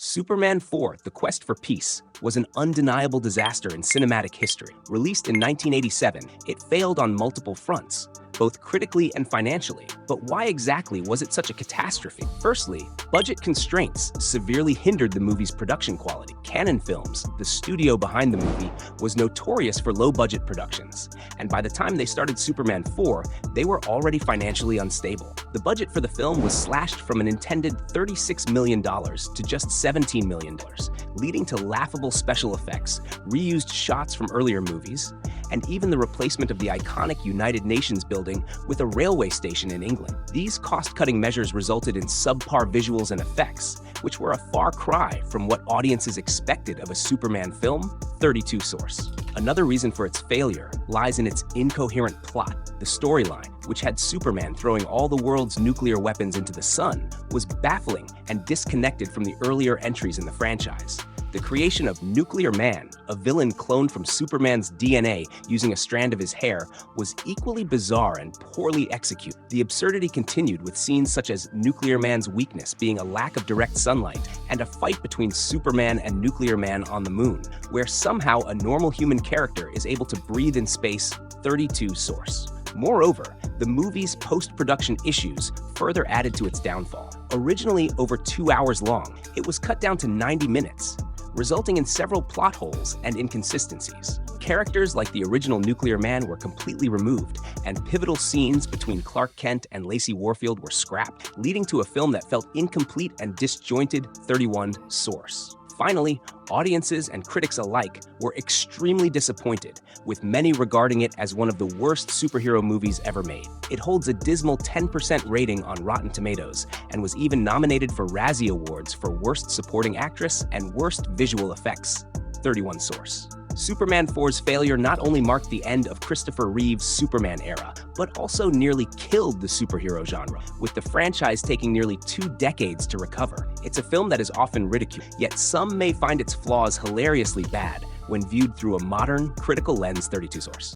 Superman 4: The Quest for Peace was an undeniable disaster in cinematic history. Released in 1987, it failed on multiple fronts, both critically and financially. But why exactly was it such a catastrophe? Firstly, budget constraints severely hindered the movie's production quality. Canon Films, the studio behind the movie, was notorious for low-budget productions, and by the time they started Superman 4, they were already financially unstable. The budget for the film was slashed from an intended $36 million to just $17 million, leading to laughable special effects, reused shots from earlier movies, and even the replacement of the iconic United Nations building with a railway station in England. These cost-cutting measures resulted in subpar visuals and effects, which were a far cry from what audiences expected of a Superman film. 32 source. Another reason for its failure lies in its incoherent plot. The storyline, which had Superman throwing all the world's nuclear weapons into the sun, was baffling and disconnected from the earlier entries in the franchise. The creation of Nuclear Man, a villain cloned from Superman's DNA using a strand of his hair, was equally bizarre and poorly executed. The absurdity continued with scenes such as Nuclear Man's weakness being a lack of direct sunlight, and a fight between Superman and Nuclear Man on the moon, where somehow a normal human character is able to breathe in space. 32 source. Moreover, the movie's post-production issues further added to its downfall. Originally over 2 hours long, it was cut down to 90 minutes, resulting in several plot holes and inconsistencies. Characters like the original Nuclear Man were completely removed, and pivotal scenes between Clark Kent and Lacey Warfield were scrapped, leading to a film that felt incomplete and disjointed. 31 source. Finally, audiences and critics alike were extremely disappointed, with many regarding it as one of the worst superhero movies ever made. It holds a dismal 10% rating on Rotten Tomatoes and was even nominated for Razzie Awards for Worst Supporting Actress and Worst Visual Effects. 31 source. Superman 4's failure not only marked the end of Christopher Reeve's Superman era, but also nearly killed the superhero genre, with the franchise taking nearly 2 decades to recover. It's a film that is often ridiculed, yet some may find its flaws hilariously bad when viewed through a modern, critical lens. 32 source.